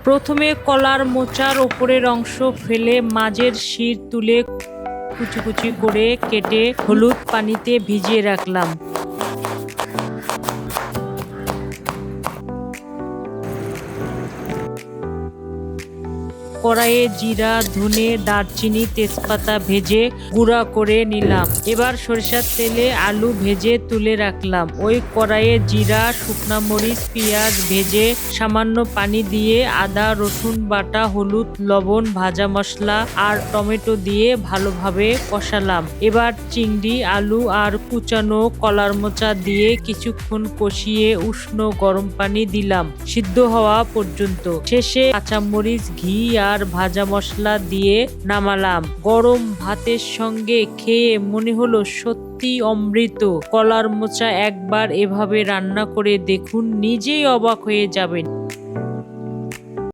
প্রথমে কলার মোচার ওপরের অংশ ফেলে মাঝের শির তুলে কুচি কুচি করে কেটে হলুদ পানিতে ভিজিয়ে রাখলাম। কড়াইয়ে জিরা, ধনে, দারচিনি, তেজপাতা ভেজে গুঁড়া করে নিলাম। এবার সরিষার তেলে আলু ভেজে তুলে রাখলাম। ওই কড়াইয়ে জিরা, শুকনা মরিচ, পেঁয়াজ ভেজে সামান্য পানি দিয়ে আদা রসুন বাটা, হলুদ, লবণ, ভাজা মশলা আর টমেটো দিয়ে ভালোভাবে কষালাম। এবার চিংড়ি, আলু আর কুচানো কলার মোচা দিয়ে কিছুক্ষণ কষিয়ে উষ্ণ গরম পানি দিলাম সিদ্ধ হওয়া পর্যন্ত। শেষে কাঁচামরিচ, ঘি আর ভাজা মশলা দিয়ে নামালাম। গরম ভাতের সঙ্গে খেয়ে মনে হলো সত্যি অমৃত। কলার মোচা একবার এভাবে রান্না করে দেখুন, নিজেই অবাক হয়ে যাবেন।